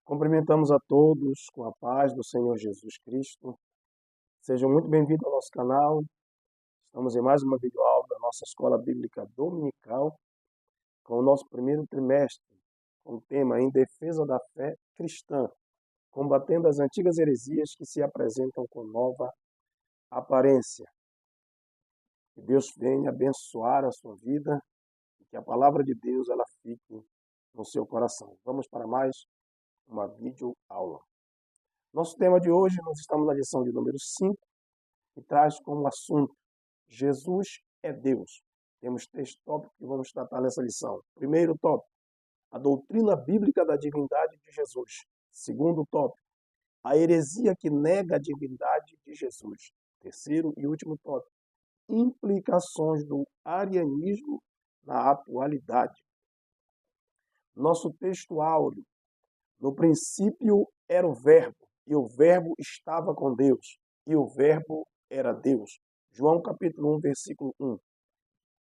Cumprimentamos a todos com a paz do Senhor Jesus Cristo. Sejam muito bem-vindos ao nosso canal. Estamos em mais uma videoaula da nossa Escola Bíblica Dominical, com o nosso primeiro trimestre, com o tema Em Defesa da Fé Cristã, combatendo as antigas heresias que se apresentam com nova aparência. Que Deus venha abençoar a sua vida e que a palavra de Deus ela fique no seu coração. Vamos para mais uma videoaula. Nosso tema de hoje, nós estamos na lição de número 5, que traz como assunto Jesus é Deus. Temos 3 tópicos que vamos tratar nessa lição. Primeiro tópico, a doutrina bíblica da divindade de Jesus. Segundo tópico, a heresia que nega a divindade de Jesus. Terceiro e último tópico, implicações do arianismo na atualidade. Nosso texto áureo. No princípio era o Verbo, e o Verbo estava com Deus, e o Verbo era Deus. João capítulo 1, versículo 1.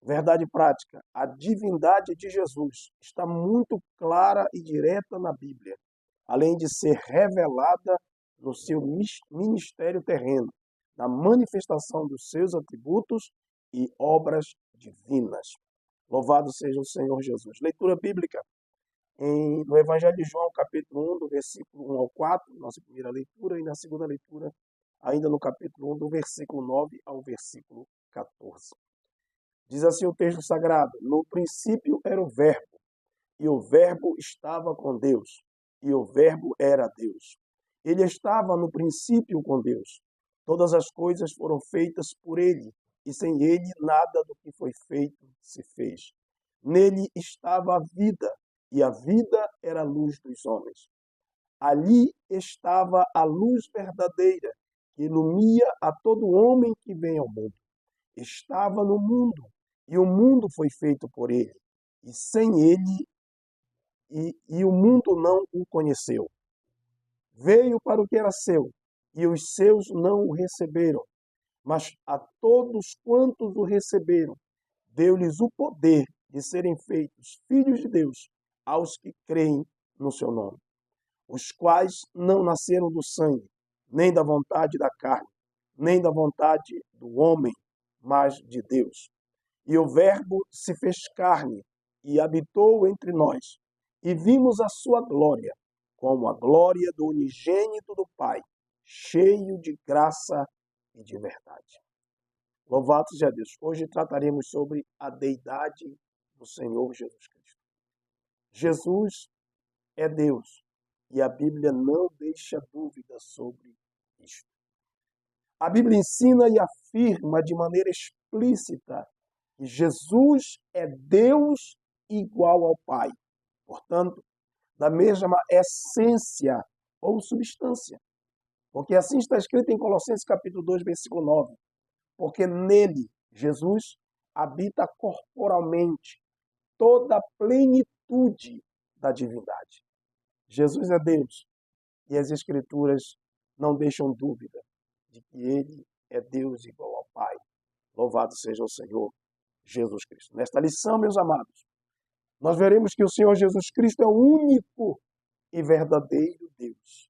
Verdade prática. A divindade de Jesus está muito clara e direta na Bíblia, além de ser revelada no seu ministério terreno, na manifestação dos seus atributos e obras divinas. Louvado seja o Senhor Jesus. Leitura bíblica. No Evangelho de João, capítulo 1, do versículo 1 ao 4, nossa primeira leitura, e na segunda leitura, ainda no capítulo 1, do versículo 9 ao versículo 14. Diz assim o texto sagrado: No princípio era o Verbo, e o Verbo estava com Deus, e o Verbo era Deus. Ele estava no princípio com Deus. Todas as coisas foram feitas por ele, e sem ele nada do que foi feito se fez. Nele estava a vida, e a vida era a luz dos homens. Ali estava a luz verdadeira, que ilumina a todo homem que vem ao mundo. Estava no mundo, e o mundo foi feito por ele, e sem ele, o mundo não o conheceu. Veio para o que era seu, e os seus não o receberam. Mas a todos quantos o receberam, deu-lhes o poder de serem feitos filhos de Deus, aos que creem no seu nome, os quais não nasceram do sangue, nem da vontade da carne, nem da vontade do homem, mas de Deus. E o Verbo se fez carne e habitou entre nós, e vimos a sua glória, como a glória do unigênito do Pai, cheio de graça e de verdade. Louvado seja Deus. Hoje trataremos sobre a deidade do Senhor Jesus Cristo. Jesus é Deus, e a Bíblia não deixa dúvida sobre isto. A Bíblia ensina e afirma de maneira explícita que Jesus é Deus igual ao Pai. Portanto, da mesma essência ou substância. Porque assim está escrito em Colossenses capítulo 2, versículo 9. Porque nele, Jesus, habita corporalmente toda a plenitude da divindade. Jesus é Deus, e as Escrituras não deixam dúvida de que ele é Deus igual ao Pai. Louvado seja o Senhor Jesus Cristo. Nesta lição, meus amados, nós veremos que o Senhor Jesus Cristo é o único e verdadeiro Deus.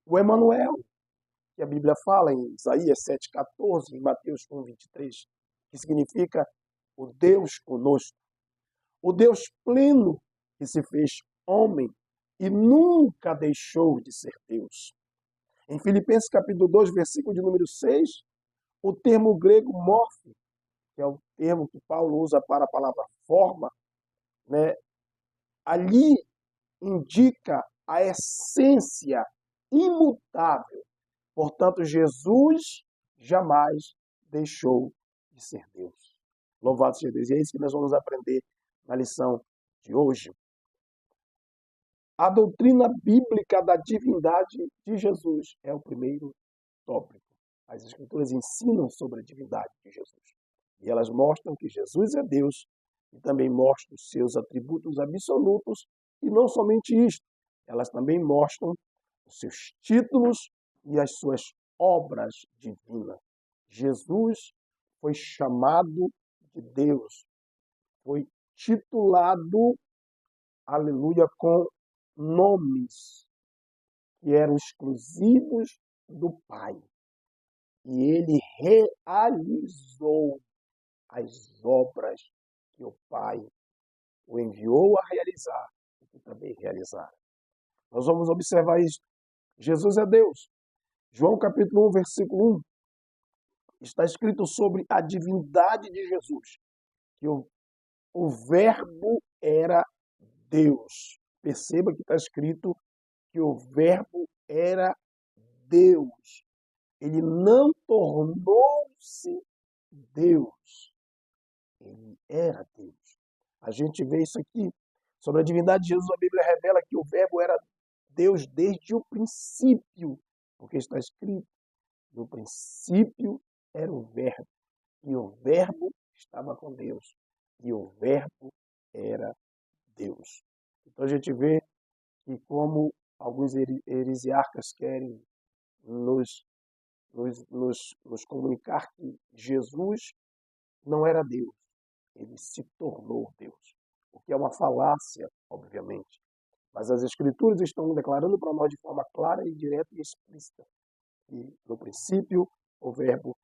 O Emanuel, que a Bíblia fala em Isaías 7,14, em Mateus 1,23, que significa o Deus conosco. O Deus pleno que se fez homem e nunca deixou de ser Deus. Em Filipenses capítulo 2, versículo de número 6, o termo grego morfe, que é o termo que Paulo usa para a palavra forma, ali indica a essência imutável. Portanto, Jesus jamais deixou de ser Deus. Louvado seja Deus. E é isso que nós vamos aprender na lição de hoje. A doutrina bíblica da divindade de Jesus é o primeiro tópico. As Escrituras ensinam sobre a divindade de Jesus. E elas mostram que Jesus é Deus e também mostram os seus atributos absolutos. E não somente isto, elas também mostram os seus títulos e as suas obras divinas. Jesus foi chamado de Deus, foi titulado, aleluia, com nomes que eram exclusivos do Pai. E ele realizou as obras que o Pai o enviou a realizar e que também realizaram. Nós vamos observar isso. Jesus é Deus. João capítulo 1, versículo 1, está escrito sobre a divindade de Jesus, que o Verbo era Deus. Perceba que está escrito que o Verbo era Deus. Ele não tornou-se Deus. Ele era Deus. A gente vê isso aqui. Sobre a divindade de Jesus, a Bíblia revela que o Verbo era Deus desde o princípio. Porque está escrito, no princípio era o Verbo. E o Verbo estava com Deus. E o Verbo era Deus. Então a gente vê que como alguns heresiarcas querem nos comunicar que Jesus não era Deus, ele se tornou Deus. O que é uma falácia, obviamente. Mas as Escrituras estão declarando para nós de forma clara e direta e explícita que no princípio o Verbo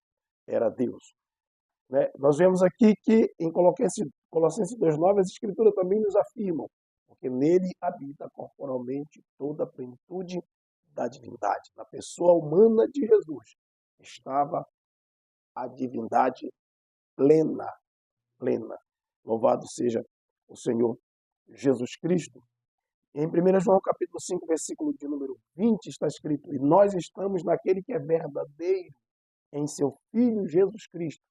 era Deus. Né? Nós vemos aqui que em Colossenses 2,9 as Escrituras também nos afirmam, porque nele habita corporalmente toda a plenitude da divindade. Na pessoa humana de Jesus estava a divindade plena. Louvado seja o Senhor Jesus Cristo. Em 1 João capítulo 5, versículo de número 20, está escrito: e nós estamos naquele que é verdadeiro, em seu Filho Jesus Cristo.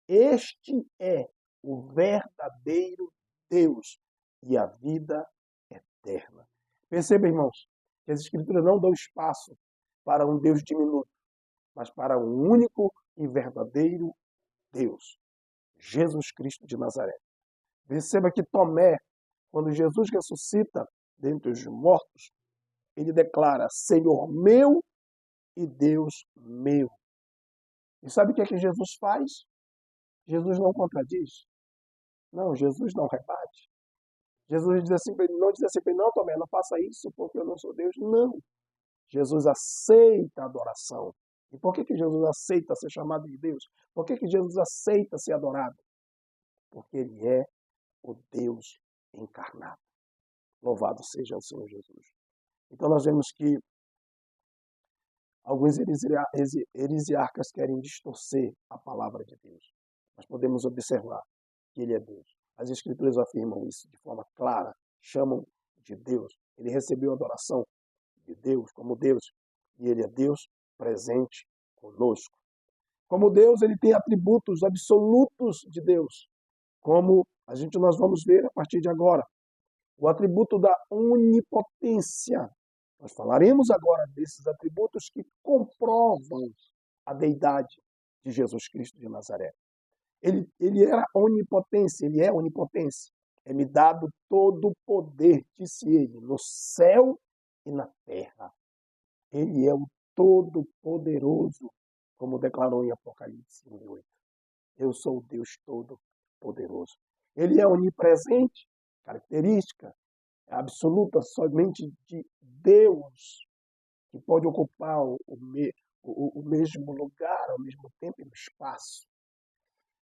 Este é o verdadeiro Deus e a vida eterna. Perceba, irmãos, que as Escrituras não dão espaço para um Deus diminuto, mas para um único e verdadeiro Deus, Jesus Cristo de Nazaré. Perceba que Tomé, quando Jesus ressuscita dentre os mortos, ele declara: Senhor meu e Deus meu. E sabe o que é que Jesus faz? Jesus não contradiz. Não, Jesus não rebate. Jesus diz assim, não diz assim, não, Tomé, não faça isso porque eu não sou Deus. Não. Jesus aceita a adoração. E por que Jesus aceita ser chamado de Deus? Por que Jesus aceita ser adorado? Porque ele é o Deus encarnado. Louvado seja o Senhor Jesus. Então nós vemos que alguns heresiarcas querem distorcer a palavra de Deus. Mas podemos observar que ele é Deus. As Escrituras afirmam isso de forma clara, chamam de Deus. Ele recebeu a adoração de Deus como Deus, e ele é Deus presente conosco. Como Deus, ele tem atributos absolutos de Deus, como nós vamos ver a partir de agora. O atributo da onipotência. Nós falaremos agora desses atributos que comprovam a deidade de Jesus Cristo de Nazaré. Ele era onipotência, ele é onipotência. É-me dado todo o poder, disse ele, no céu e na terra. Ele é o Todo-Poderoso, como declarou em Apocalipse 1:8. Eu sou o Deus Todo-Poderoso. Ele é onipresente, característica absoluta somente de Deus, que pode ocupar o mesmo lugar, ao mesmo tempo e no espaço.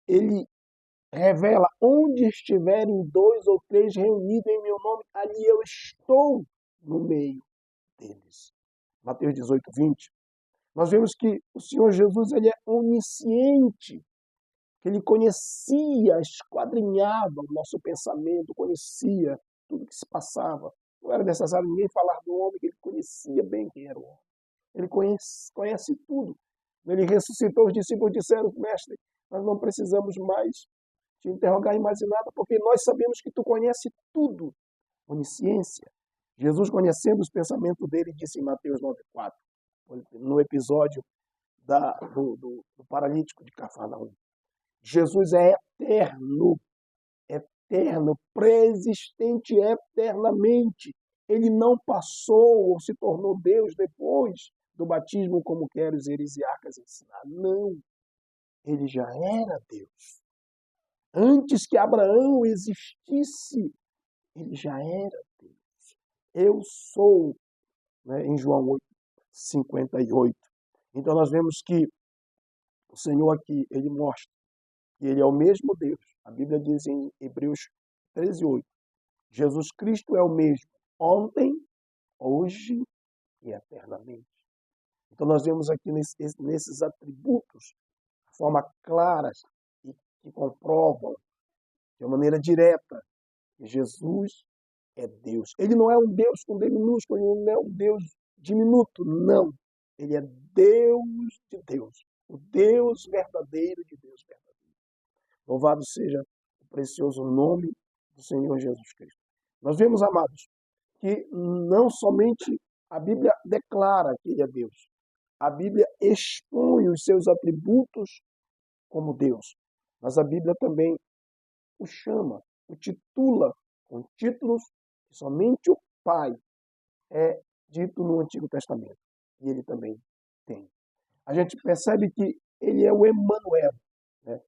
Ele revela: onde estiverem 2 ou 3 reunidos em meu nome, ali eu estou no meio deles. Mateus 18:20. Nós vemos que o Senhor Jesus ele é onisciente, que ele conhecia, esquadrinhava o nosso pensamento, conhecia tudo que se passava. Não era necessário ninguém falar do homem, que ele conhecia bem quem era o homem. Ele conhece tudo. Ele ressuscitou, os discípulos disseram: mestre, nós não precisamos mais te interrogar em mais nada, porque nós sabemos que tu conheces tudo. Onisciência. Jesus, conhecendo os pensamentos dele, disse em Mateus 9:4, no episódio do paralítico de Cafarnaum: Jesus é eterno, preexistente eternamente. Ele não passou ou se tornou Deus depois do batismo, como querem os heresiarcas ensinar. Não, ele já era Deus. Antes que Abraão existisse, ele já era Deus. Eu sou né, em João 8:58. Então nós vemos que o Senhor aqui, ele mostra que ele é o mesmo Deus. A Bíblia diz em Hebreus 13:8, Jesus Cristo é o mesmo ontem, hoje e eternamente. Então nós vemos aqui nesses atributos, de forma clara e que comprovam de uma maneira direta que Jesus é Deus. Ele não é um Deus com D minúsculo, ele não é um Deus diminuto, não. Ele é Deus de Deus, o Deus verdadeiro de Deus verdadeiro. Louvado seja o precioso nome do Senhor Jesus Cristo. Nós vemos, amados, que não somente a Bíblia declara que ele é Deus, a Bíblia expõe os seus atributos como Deus, mas a Bíblia também o chama, o titula com títulos que somente o Pai é dito no Antigo Testamento. E ele também tem. A gente percebe que ele é o Emanuel, né?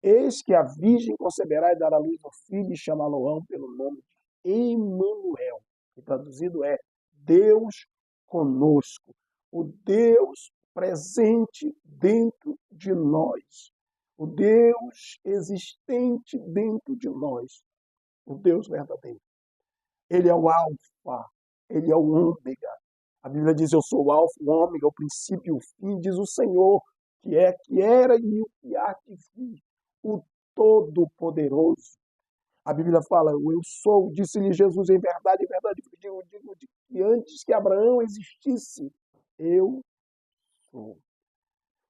Eis que a Virgem conceberá e dará à luz um filho e chamá-lo-ão pelo nome de Emanuel, que traduzido é Deus conosco, o Deus presente dentro de nós, o Deus existente dentro de nós, o Deus verdadeiro. Ele é o Alfa, ele é o Ômega. A Bíblia diz, eu sou o Alfa, o Ômega, o princípio e o fim, diz o Senhor, que é, que era e o que há de vir, o Todo-Poderoso. A Bíblia fala, eu sou, disse-lhe Jesus, em verdade, eu digo que antes que Abraão existisse, eu sou.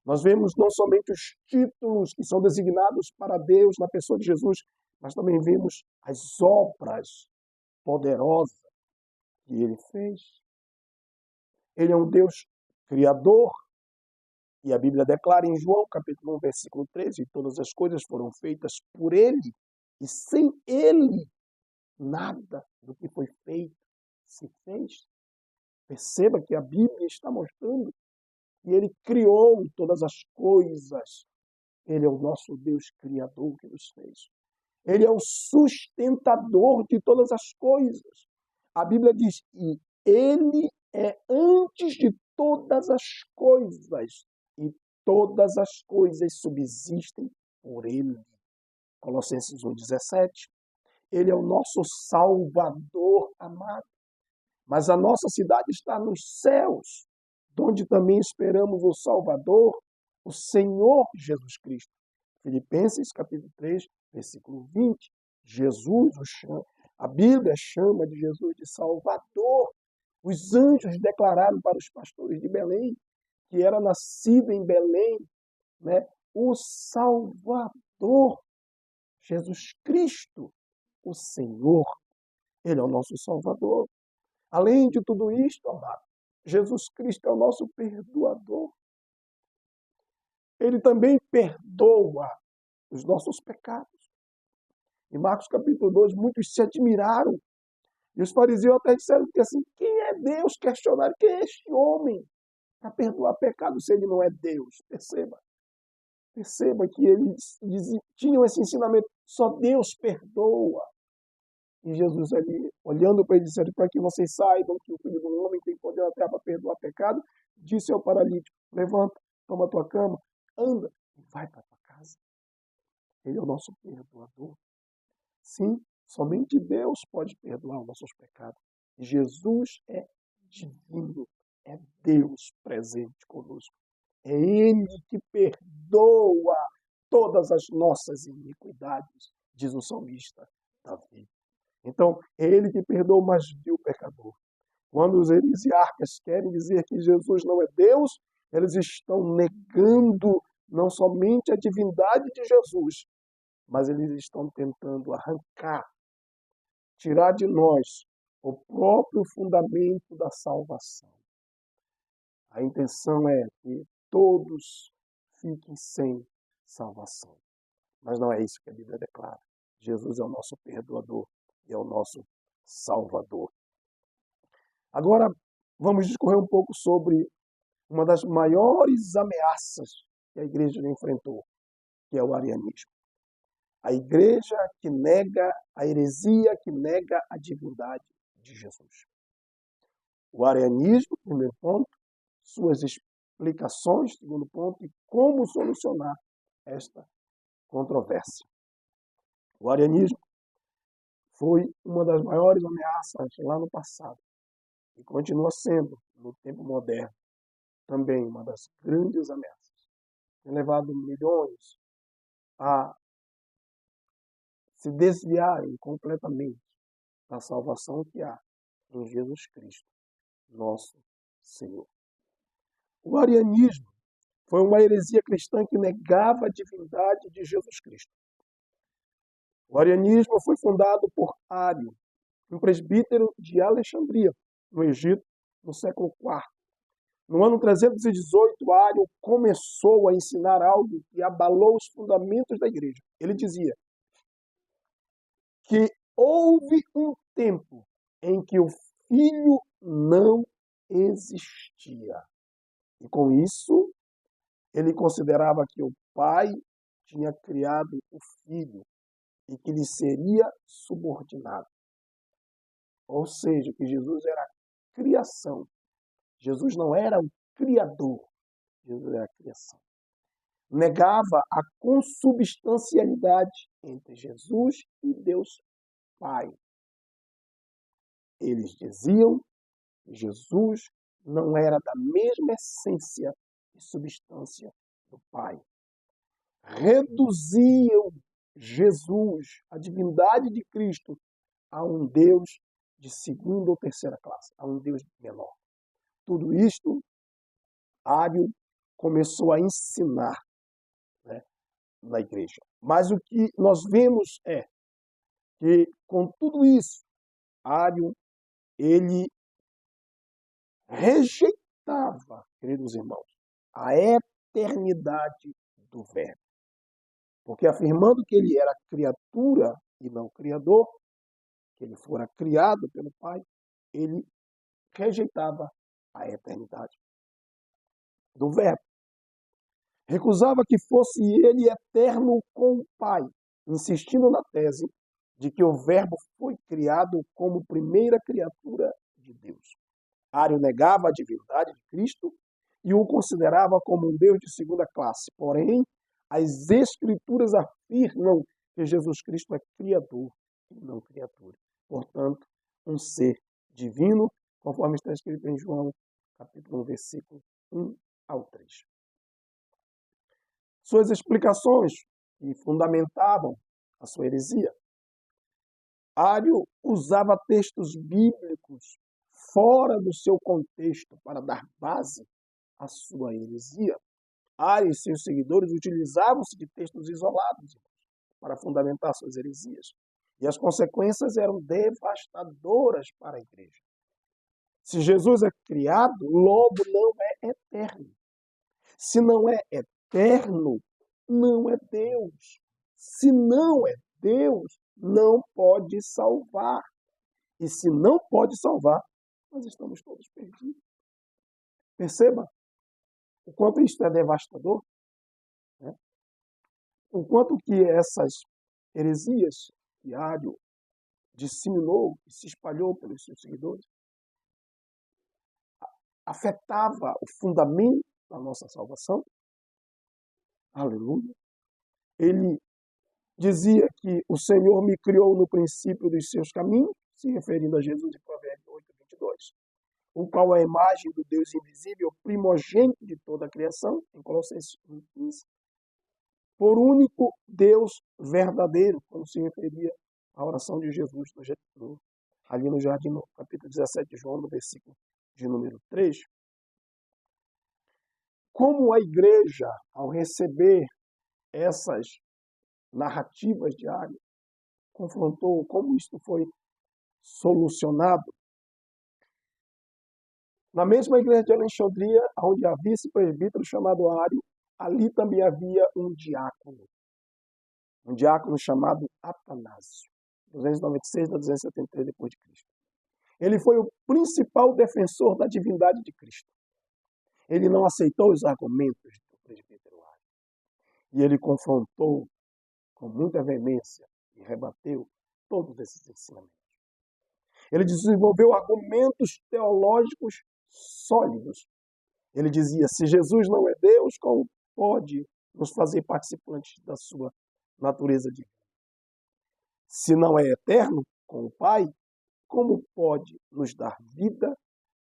Nós vemos não somente os títulos que são designados para Deus na pessoa de Jesus, mas também vemos as obras poderosas que ele fez. Ele é um Deus criador, e a Bíblia declara em João, capítulo 1, versículo 13, todas as coisas foram feitas por ele, e sem ele, nada do que foi feito se fez. Perceba que a Bíblia está mostrando que ele criou todas as coisas. Ele é o nosso Deus criador que nos fez. Ele é o sustentador de todas as coisas. A Bíblia diz que ele é antes de todas as coisas e todas as coisas subsistem por ele. Colossenses 1:17. Ele é o nosso Salvador amado. Mas a nossa cidade está nos céus, onde também esperamos o Salvador, o Senhor Jesus Cristo. Filipenses capítulo 3, versículo 20. Jesus o chama, a Bíblia chama de Jesus de Salvador. Os anjos declararam para os pastores de Belém, que era nascido em Belém, né, o Salvador, Jesus Cristo, o Senhor. Ele é o nosso Salvador. Além de tudo isto, amado, Jesus Cristo é o nosso perdoador. Ele também perdoa os nossos pecados. Em Marcos capítulo 2, muitos se admiraram. E os fariseus até disseram que assim, quem é Deus? Questionaram, quem é este homem para perdoar pecados se ele não é Deus? Perceba que eles tinham esse ensinamento, só Deus perdoa. E Jesus ali, olhando para ele, disse, para que vocês saibam que o Filho do Homem tem poder na terra para perdoar pecado, disse ao paralítico, levanta, toma a tua cama, anda e vai para a tua casa. Ele é o nosso perdoador. Sim, somente Deus pode perdoar os nossos pecados. Jesus é divino, é Deus presente conosco. É Ele que perdoa todas as nossas iniquidades, diz o salmista Davi. Então, é Ele que perdoa o mais vil pecador. Quando os heresiarcas querem dizer que Jesus não é Deus, eles estão negando não somente a divindade de Jesus, mas eles estão tentando arrancar, tirar de nós o próprio fundamento da salvação. A intenção é que todos fiquem sem salvação. Mas não é isso que a Bíblia declara. Jesus é o nosso perdoador e é o nosso Salvador. Agora, vamos discorrer um pouco sobre uma das maiores ameaças que a igreja enfrentou, que é o arianismo. A igreja que nega a heresia, que nega a divindade de Jesus. O arianismo, primeiro ponto, suas explicações, segundo ponto, e como solucionar esta controvérsia. O arianismo foi uma das maiores ameaças lá no passado e continua sendo, no tempo moderno, também uma das grandes ameaças. Tem levado milhões a se desviarem completamente da salvação que há em Jesus Cristo, nosso Senhor. O arianismo foi uma heresia cristã que negava a divindade de Jesus Cristo. O arianismo foi fundado por Ário, um presbítero de Alexandria, no Egito, no século IV. No ano 318, Ário começou a ensinar algo que abalou os fundamentos da igreja. Ele dizia que houve um tempo em que o Filho não existia. E com isso, ele considerava que o Pai tinha criado o Filho e que lhe seria subordinado. Ou seja, que Jesus era a criação. Jesus não era o Criador. Jesus era a criação. Negava a consubstancialidade entre Jesus e Deus Pai. Eles diziam que Jesus não era da mesma essência e substância do Pai. Reduziam Jesus, a divindade de Cristo, a um Deus de segunda ou terceira classe, a um Deus menor. Tudo isto, Ário começou a ensinar, né, na igreja. Mas o que nós vemos é que, com tudo isso, Ário, ele rejeitava, queridos irmãos, a eternidade do Verbo. Porque afirmando que ele era criatura e não criador, que ele fora criado pelo Pai, ele rejeitava a eternidade do Verbo. Recusava que fosse ele eterno com o Pai, insistindo na tese de que o Verbo foi criado como primeira criatura de Deus. Ário negava a divindade de Cristo e o considerava como um Deus de segunda classe. Porém, as Escrituras afirmam que Jesus Cristo é criador e não criatura. Portanto, um ser divino, conforme está escrito em João, capítulo 1, versículo 1 ao 3. Suas explicações que fundamentavam a sua heresia. Ário usava textos bíblicos fora do seu contexto para dar base à sua heresia. Ário e seus seguidores utilizavam-se de textos isolados para fundamentar suas heresias. E as consequências eram devastadoras para a igreja. Se Jesus é criado, logo não é eterno. Se não é eterno, não é Deus. Se não é Deus, não pode salvar. E se não pode salvar, nós estamos todos perdidos. Perceba o quanto isto é devastador, né? O quanto que essas heresias que Ário disseminou e se espalhou pelos seus seguidores afetava o fundamento da nossa salvação. Aleluia. Ele dizia que o Senhor me criou no princípio dos seus caminhos, se referindo a Jesus em Provérbios 8:22, o qual é a imagem do Deus invisível, primogênito de toda a criação, em Colossenses 1:15, por único Deus verdadeiro, quando se referia à oração de Jesus ali no jardim, no capítulo 17 de João, no versículo de número 3. Como a igreja, ao receber essas narrativas de Ário, confrontou, como isto foi solucionado. Na mesma igreja de Alexandria, onde havia esse presbítero chamado Ário, ali também havia um diácono chamado Atanásio, 296 a 273 depois de Cristo. Ele foi o principal defensor da divindade de Cristo. Ele não aceitou os argumentos do presbítero Ário. E ele confrontou com muita veemência e rebateu todos esses ensinamentos. Ele desenvolveu argumentos teológicos sólidos. Ele dizia, se Jesus não é Deus, como pode nos fazer participantes da sua natureza divina? Se não é eterno com o Pai, como pode nos dar vida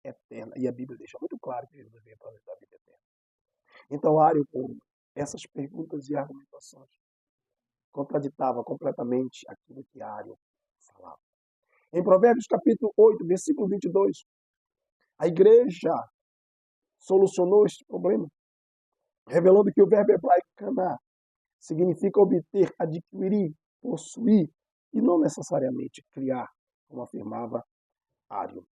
eterna? E a Bíblia deixa muito claro que Jesus veio para nos dar vida eterna. Então, Ario, com essas perguntas e argumentações, contraditava completamente aquilo que Ario falava. Em Provérbios capítulo 8, versículo 22, a igreja solucionou este problema, revelando que o verbo hebraico caná significa obter, adquirir, possuir, e não necessariamente criar, como afirmava Ario.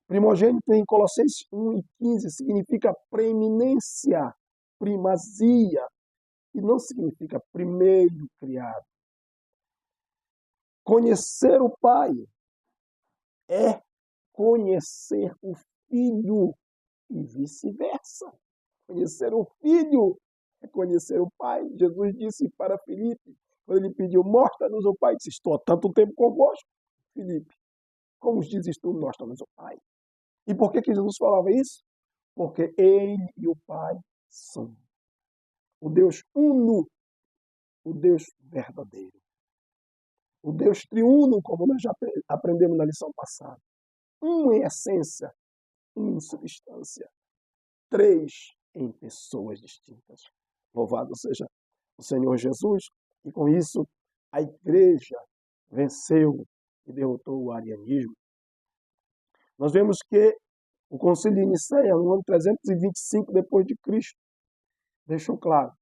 Primogênito em Colossenses 1 e 15 significa preeminência, primazia, e não significa primeiro criado. Conhecer o Pai é conhecer o Filho e vice-versa. Conhecer o Filho é conhecer o Pai. Jesus disse para Filipe, quando ele pediu, mostra-nos o Pai, disse, estou há tanto tempo convosco, Filipe. Como dizes tu, mostra-nos o Pai. E por que Jesus falava isso? Porque ele e o Pai são o Deus uno, o Deus verdadeiro. O Deus triuno, como nós já aprendemos na lição passada. Um em essência, um em substância. Três em pessoas distintas. Louvado seja o Senhor Jesus. E com isso, a igreja venceu e derrotou o arianismo. Nós vemos que o Concílio de Nicéia, no ano 325 depois de Cristo, deixou claro: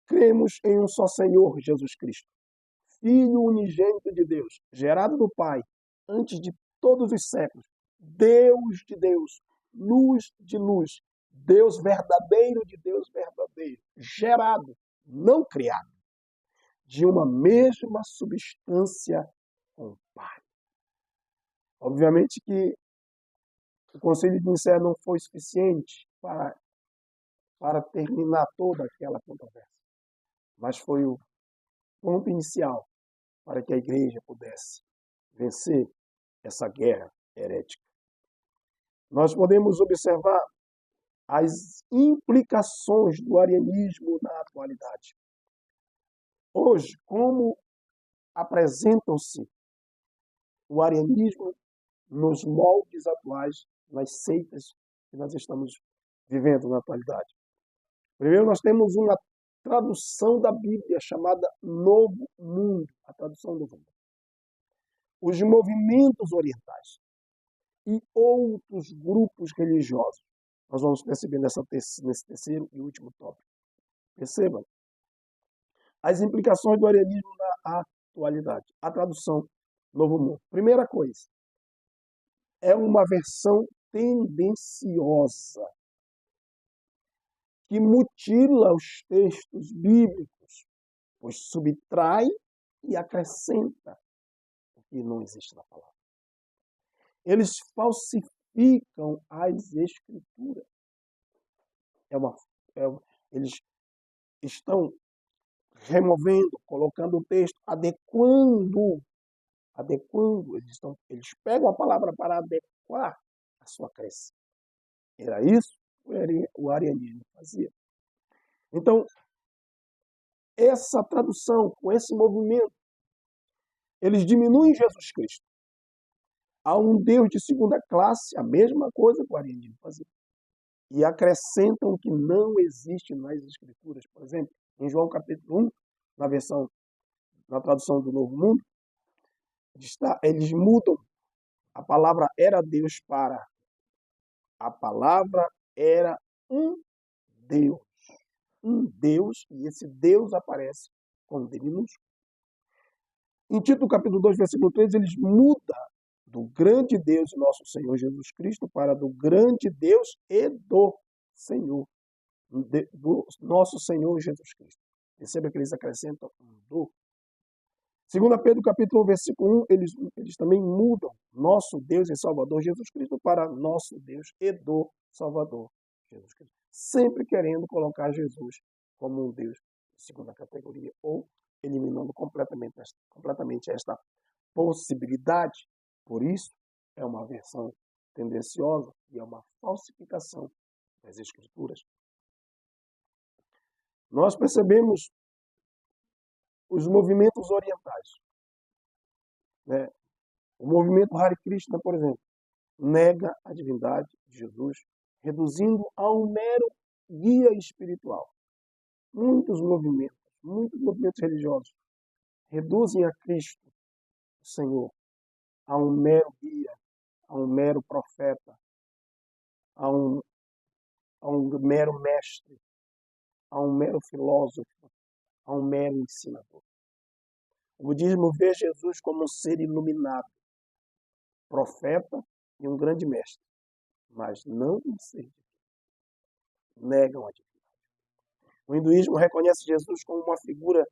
cremos em um só Senhor, Jesus Cristo, Filho unigênito de Deus, gerado do Pai, antes de todos os séculos, Deus de Deus, luz de luz, Deus verdadeiro de Deus verdadeiro, gerado, não criado, de uma mesma substância com o Pai. Obviamente que o Concílio de Nicéia não foi suficiente para terminar toda aquela controvérsia, mas foi o ponto inicial para que a igreja pudesse vencer essa guerra herética. Nós podemos observar as implicações do arianismo na atualidade. Hoje, como apresentam-se o arianismo nos moldes atuais, nas seitas que nós estamos vivendo na atualidade? Primeiro, nós temos uma tradução da Bíblia chamada Novo Mundo, a tradução do Novo Mundo. Os movimentos orientais e outros grupos religiosos. Nós vamos perceber nesse terceiro e último tópico. Percebam as implicações do arianismo na atualidade. A tradução Novo Mundo. Primeira coisa, é uma versão tendenciosa que mutila os textos bíblicos, pois subtrai e acrescenta o que não existe na palavra. Eles falsificam as escrituras. Eles estão removendo, colocando o texto, adequando. Eles pegam a palavra para adequar a sua crença. Era isso que o arianismo fazia. Então, essa tradução, com esse movimento, eles diminuem Jesus Cristo a um Deus de segunda classe, a mesma coisa que o arianismo fazia. E acrescentam o que não existe nas Escrituras. Por exemplo, em João capítulo 1, na tradução do Novo Mundo, eles mudam a palavra era Deus para a palavra era um Deus. Um Deus, e esse Deus aparece com D minúsculo. Em Tito capítulo 2, versículo 3, eles mudam do grande Deus, nosso Senhor Jesus Cristo, para do grande Deus e do Senhor, do nosso Senhor Jesus Cristo. Perceba que eles acrescentam um do. 2 Pedro capítulo 1, versículo 1, eles também mudam nosso Deus e Salvador Jesus Cristo para nosso Deus e do Salvador Jesus Cristo. Sempre querendo colocar Jesus como um Deus de segunda categoria ou eliminando completamente esta possibilidade. Por isso, é uma versão tendenciosa e é uma falsificação das Escrituras. Nós percebemos os movimentos orientais, né? O movimento Hare Krishna, por exemplo, nega a divindade de Jesus, reduzindo a um mero guia espiritual. Muitos movimentos religiosos reduzem a Cristo, o Senhor, a um mero guia, a um mero profeta, a um mero mestre, a um mero filósofo, a um mero ensinador. O budismo vê Jesus como um ser iluminado, profeta e um grande mestre, mas não um ser divino. Negam a divindade. O hinduísmo reconhece Jesus como uma figura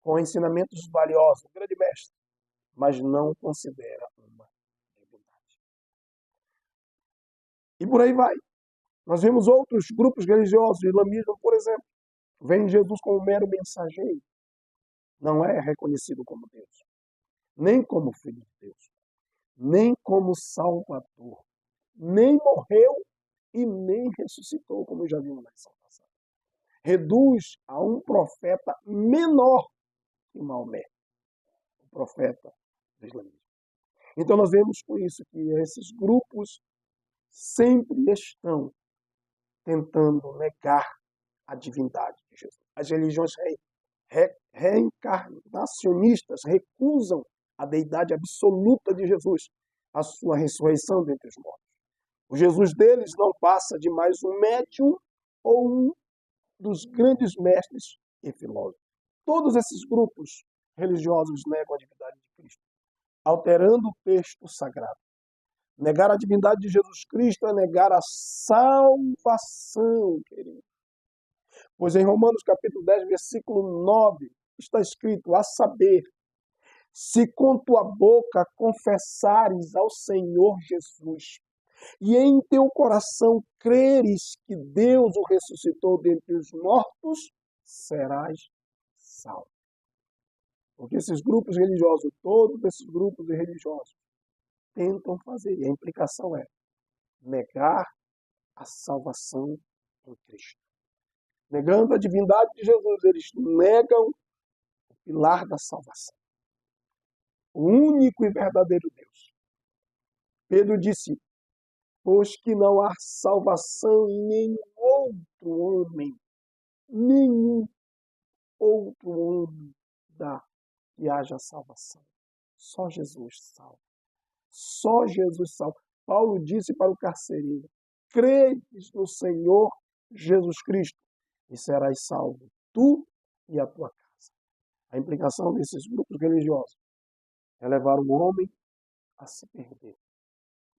com ensinamentos valiosos, um grande mestre, mas não considera uma divindade. E por aí vai. Nós vemos outros grupos religiosos, o islamismo, por exemplo, veem Jesus como um mero mensageiro. Não é reconhecido como Deus, nem como Filho de Deus, nem como Salvador, nem morreu e nem ressuscitou, como já vimos na lição passada. Reduz a um profeta menor que Maomé, o profeta do islamismo. Então nós vemos com isso que esses grupos sempre estão tentando negar a divindade de Jesus. As religiões reencarnacionistas recusam a deidade absoluta de Jesus, a sua ressurreição dentre os mortos. O Jesus deles não passa de mais um médium ou um dos grandes mestres e filósofos. Todos esses grupos religiosos negam a divindade de Cristo, alterando o texto sagrado. Negar a divindade de Jesus Cristo é negar a salvação, querido. Pois em Romanos capítulo 10, versículo 9, está escrito, a saber, se com tua boca confessares ao Senhor Jesus e em teu coração creres que Deus o ressuscitou dentre os mortos, serás salvo. Porque esses grupos religiosos, todos esses grupos religiosos, tentam fazer, e a implicação é negar a salvação em Cristo. Negando a divindade de Jesus, eles negam o pilar da salvação. O único e verdadeiro Deus. Pedro disse, pois que não há salvação em nenhum outro homem, nenhum outro homem dá que haja salvação. Só Jesus salva. Só Jesus salva. Paulo disse para o carcereiro, credes no Senhor Jesus Cristo e serás salvo, tu e a tua casa. A implicação desses grupos religiosos é levar o homem a se perder,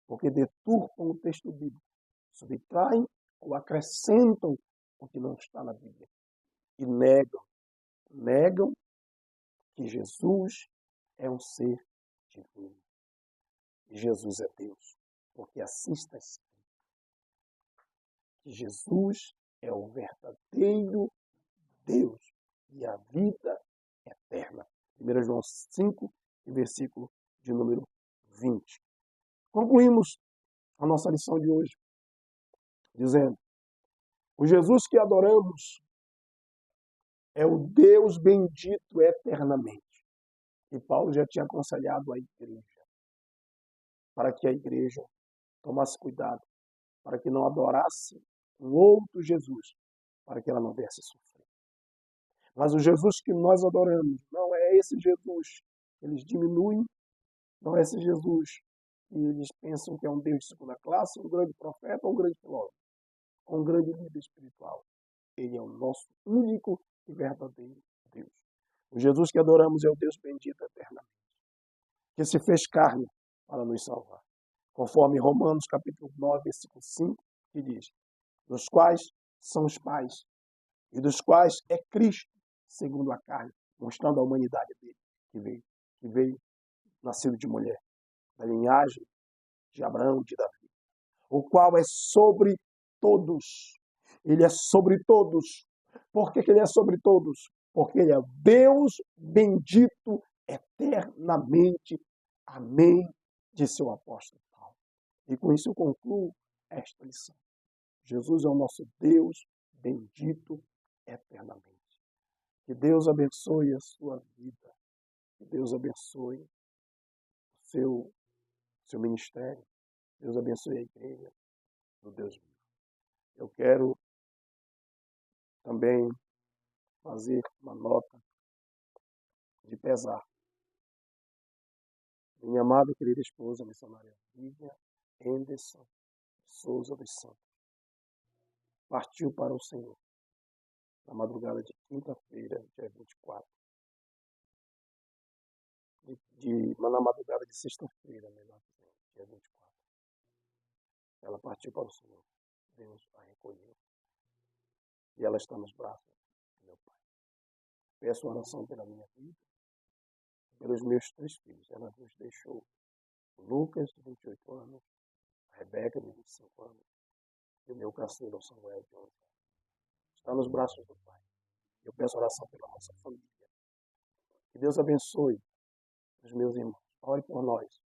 porque deturpam o texto bíblico, subtraem ou acrescentam o que não está na Bíblia e negam que Jesus é um ser divino. E Jesus é Deus, porque assim está escrito. Que Jesus é o verdadeiro Deus e a vida eterna. 1 João 5, versículo de número 20. Concluímos a nossa lição de hoje dizendo, o Jesus que adoramos é o Deus bendito eternamente. E Paulo já tinha aconselhado a igreja, para que a igreja tomasse cuidado, para que não adorasse um outro Jesus, para que ela não viesse sofrer. Mas o Jesus que nós adoramos não é esse Jesus que eles diminuem, não é esse Jesus que eles pensam que é um Deus de segunda classe, um grande profeta, um grande filósofo, um grande líder espiritual. Ele é o nosso único e verdadeiro Deus. O Jesus que adoramos é o Deus bendito eternamente, que se fez carne para nos salvar. Conforme Romanos capítulo 9, versículo 5, que diz, dos quais são os pais, e dos quais é Cristo, segundo a carne, mostrando a humanidade dele, que veio nascido de mulher, da linhagem de Abraão, de Davi, o qual é sobre todos. Ele é sobre todos. Por que ele é sobre todos? Porque ele é Deus bendito eternamente. Amém, disse o apóstolo Paulo. E com isso eu concluo esta lição. Jesus é o nosso Deus bendito eternamente. Que Deus abençoe a sua vida. Que Deus abençoe o seu ministério. Deus abençoe a igreja do Deus vivo. Eu quero também fazer uma nota de pesar. Minha amada e querida esposa, missionária Vivian Henderson Souza dos Santos, partiu para o Senhor na madrugada de quinta-feira, dia 24. Na madrugada de sexta-feira, melhor dizendo, dia 24. Ela partiu para o Senhor. Deus a recolheu. E ela está nos braços do meu Pai. Peço oração pela minha vida, pelos meus 3 filhos. Ela nos deixou o Lucas, de 28 anos, a Rebeca, de 25 anos, e o meu caçula, o Samuel, de 11 anos. Está nos braços do Pai. Eu peço oração pela nossa família. Que Deus abençoe os meus irmãos. Ore por nós.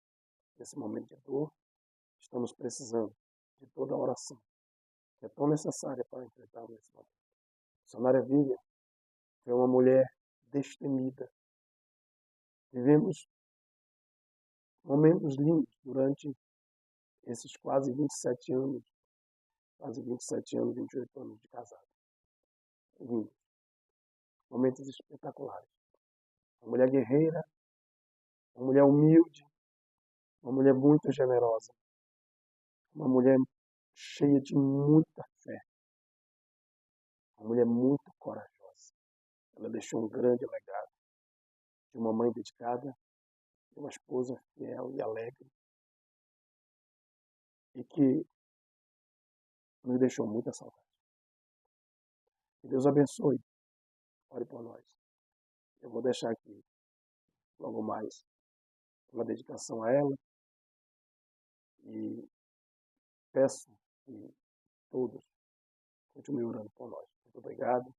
Nesse momento de dor, estamos precisando de toda a oração, que é tão necessária para enfrentarmos esse momento. A missionária Vivian foi uma mulher destemida. Vivemos momentos lindos durante esses quase 27 anos, 28 anos de casado. Lindos. Momentos espetaculares. Uma mulher guerreira, uma mulher humilde, uma mulher muito generosa, uma mulher cheia de muita fé, uma mulher muito corajosa. Ela deixou um grande legado de uma mãe dedicada, de uma esposa fiel e alegre, e que nos deixou muita saudade. Que Deus abençoe. Ore por nós. Eu vou deixar aqui, logo mais, uma dedicação a ela e peço que todos continuem orando por nós. Muito obrigado.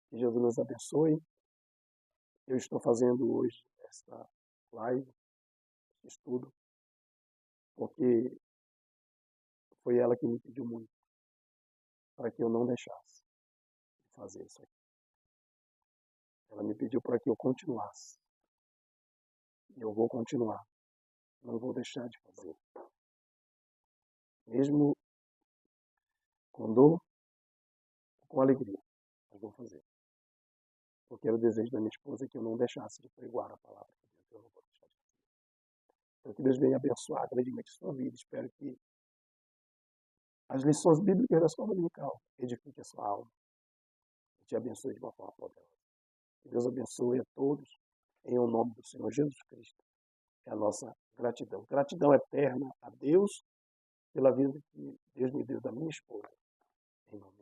Que Jesus nos abençoe. Eu estou fazendo hoje esta live, esse estudo, porque foi ela que me pediu muito para que eu não deixasse de fazer isso aqui. Ela me pediu para que eu continuasse. E eu vou continuar. Não vou deixar de fazer. Mesmo com dor, com alegria, mas vou fazer. Porque era o desejo da minha esposa que eu não deixasse de pregoar a palavra de Deus. Eu não vou deixar de fazer. Então, que Deus venha abençoar grandemente a sua vida. Espero que as lições bíblicas da escola dominical edifiquem a sua alma e te abençoe de uma forma poderosa. Que Deus abençoe a todos, em o nome do Senhor Jesus Cristo. É a nossa gratidão. Gratidão eterna a Deus pela vida que Deus me deu da minha esposa. Em nome